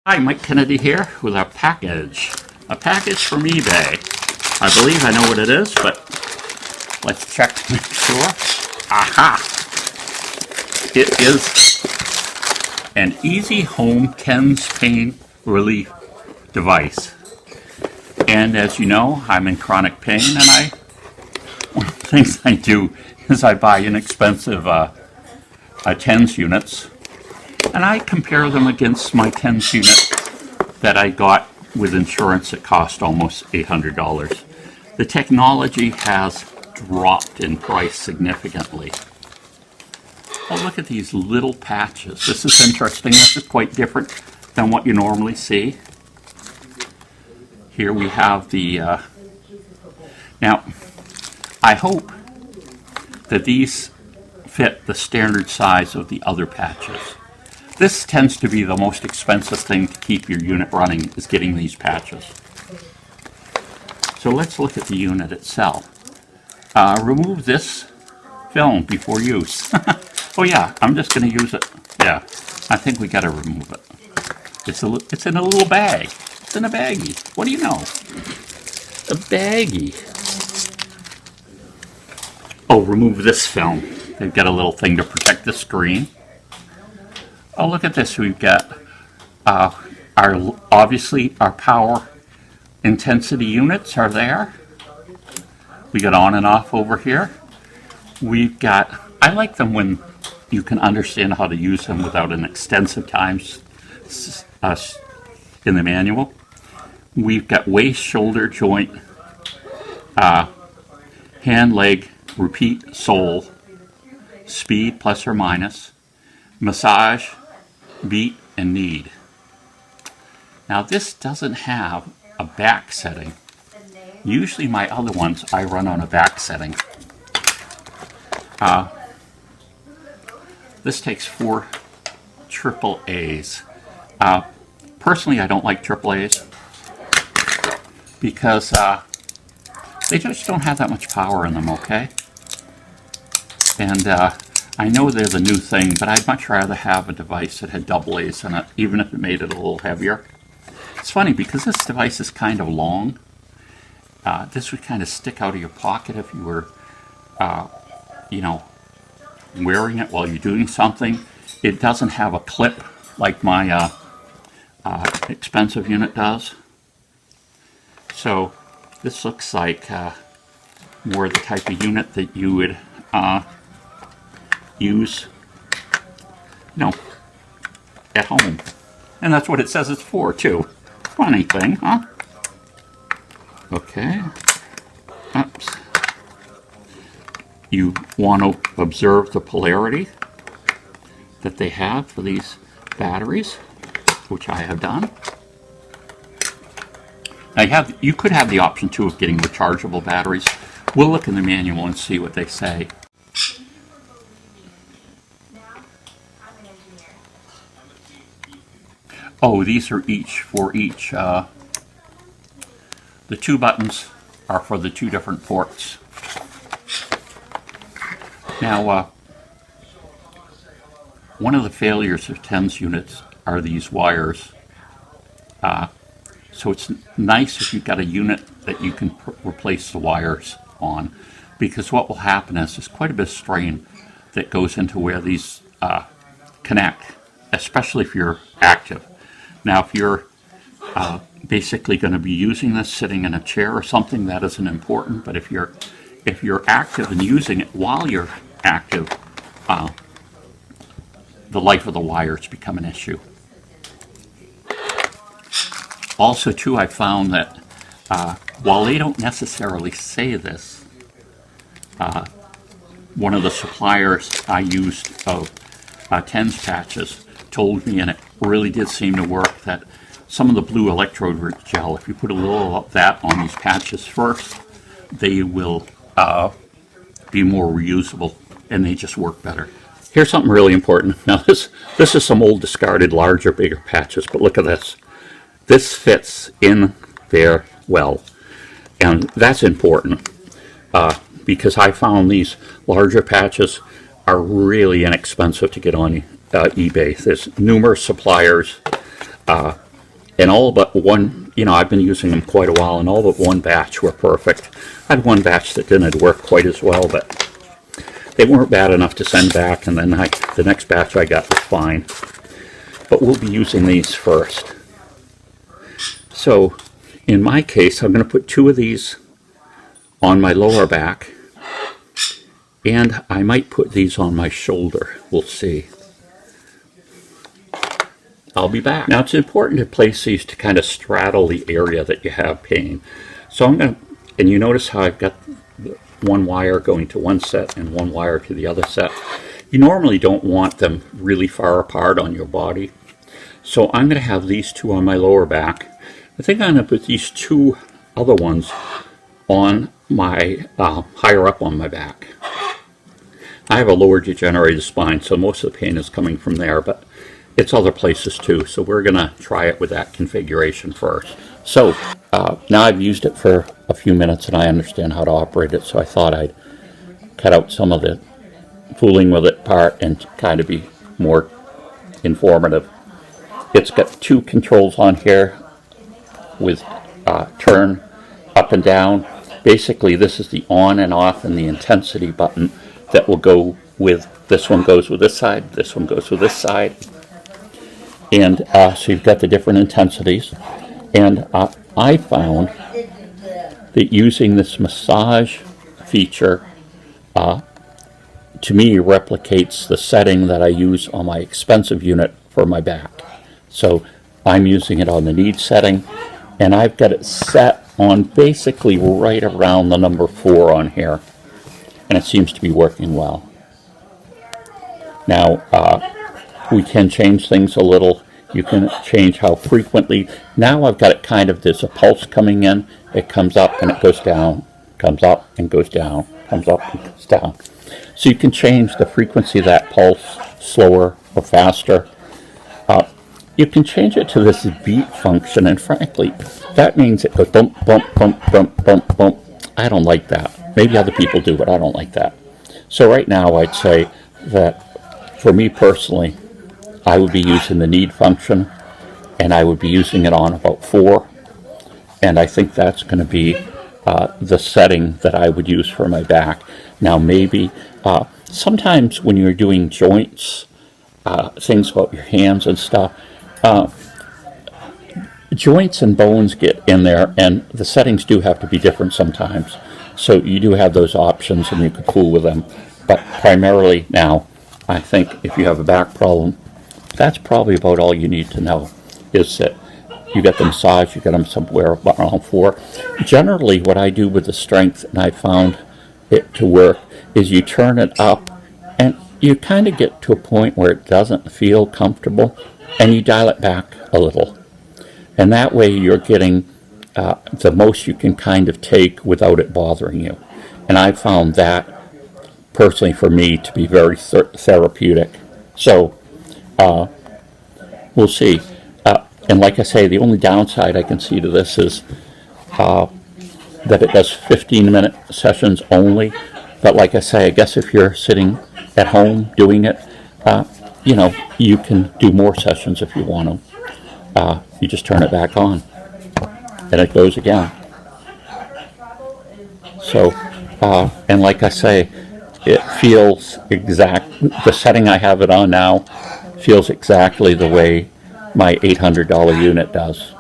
Hi, Mike Kennedy here with a package. A package from eBay. I believe I know what it is, but let's check to make sure. Aha! It is an Easy Home TENS pain relief device. And as you know, I'm in chronic pain, and one of the things I do is I buy inexpensive TENS units, and I compare them against my TENS unit that I got with insurance that cost almost $800. The technology has dropped in price significantly. Oh, look at these little patches. This is interesting. This is quite different than what you normally see. Here we have the... now, I hope that these fit the standard size of the other patches. This tends to be the most expensive thing to keep your unit running, is getting these patches. So let's look at the unit itself. Remove this film before use. Oh yeah, I'm just going to use it. Yeah, I think we got to remove it. It's in a little bag. It's in a baggie. What do you know? A baggie. Oh, remove this film. They've got a little thing to protect the screen. Oh, look at this. We've got obviously our power intensity units are there. We got on and off over here. We've got, I like them when you can understand how to use them without an extensive time in the manual. We've got waist, shoulder, joint, hand, leg, repeat, sole, speed plus or minus, massage, beat, and knead. Now this doesn't have a back setting. Usually my other ones I run on a back setting. This takes 4 AAAs. Personally, I don't like AAAs because they just don't have that much power in them, okay? And I know they're the new thing, but I'd much rather have a device that had AA's in it, even if it made it a little heavier. It's funny because this device is kind of long. This would kind of stick out of your pocket if you were, wearing it while you're doing something. It doesn't have a clip like my expensive unit does. So this looks like more the type of unit that you would use, at home. And that's what it says it's for, too. Funny thing, huh? Okay. Oops. You want to observe the polarity that they have for these batteries, which I have done. Now you could have the option, too, of getting rechargeable batteries. We'll look in the manual and see what they say. Oh, these are for each. The 2 buttons are for the 2 different ports. Now, one of the failures of TENS units are these wires. So it's nice if you've got a unit that you can replace the wires on, because what will happen is there's quite a bit of strain that goes into where these connect, especially if you're active. Now, if you're basically going to be using this sitting in a chair or something, that isn't important. But if you're active and using it while you're active, the life of the wires become an issue. Also, too, I found that while they don't necessarily say this, one of the suppliers I used of TENS patches told me, and it really did seem to work, that some of the blue electrode gel, if you put a little of that on these patches first, they will be more reusable and they just work better. Here's something really important. Now this is some old discarded larger, bigger patches, but look at this. This fits in there well, and that's important because I found these larger patches are really inexpensive to get on eBay. There's numerous suppliers And all but one, I've been using them quite a while, and all but one batch were perfect. I had one batch that didn't work quite as well, but they weren't bad enough to send back, and then the next batch I got was fine. But we'll be using these first. So in my case, I'm going to put 2 of these on my lower back, and I might put these on my shoulder. We'll see. I'll be back. Now it's important to place these to kind of straddle the area that you have pain. So I'm going to, and you notice how I've got one wire going to one set and one wire to the other set. You normally don't want them really far apart on your body. So I'm going to have these 2 on my lower back. I think I'm going to put these 2 other ones on my, higher up on my back. I have a lower degenerated spine, so most of the pain is coming from there, but it's other places too, so we're going to try it with that configuration first. So now I've used it for a few minutes and I understand how to operate it, so I thought I'd cut out some of the fooling with it part and kind of be more informative. It's got 2 controls on here with turn up and down. Basically this is the on and off and the intensity button that will go with, this one goes with this side, this one goes with this side. And so you've got the different intensities. And I found that using this massage feature, to me, replicates the setting that I use on my expensive unit for my back. So I'm using it on the need setting, and I've got it set on basically right around the number 4 on here. And it seems to be working well. Now, we can change things a little. You can change how frequently. Now I've got it kind of, there's a pulse coming in. It comes up and it goes down, comes up and goes down, comes up and goes down. So you can change the frequency of that pulse, slower or faster. You can change it to this beat function, and frankly, that means it goes bump, bump, bump, bump, bump, bump. I don't like that. Maybe other people do, but I don't like that. So right now I'd say that for me personally, I would be using the need function, and I would be using it on about 4, and I think that's going to be the setting that I would use for my back. Now maybe sometimes when you're doing joints, things about your hands and stuff, joints and bones get in there, and the settings do have to be different sometimes. So you do have those options, and you can fool with them. But primarily now, I think if you have a back problem, that's probably about all you need to know, is that you get the massage, you get them somewhere around 4. Generally, what I do with the strength, and I found it to work, is you turn it up, and you kind of get to a point where it doesn't feel comfortable, and you dial it back a little. And that way you're getting the most you can kind of take without it bothering you. And I found that, personally for me, to be very therapeutic. So, we'll see. And like I say, the only downside I can see to this is that it does 15-minute sessions only. But like I say, I guess if you're sitting at home doing it, you can do more sessions if you want to. You just turn it back on, and it goes again. So, and like I say, it feels the setting I have it on now feels exactly the way my $800 unit does.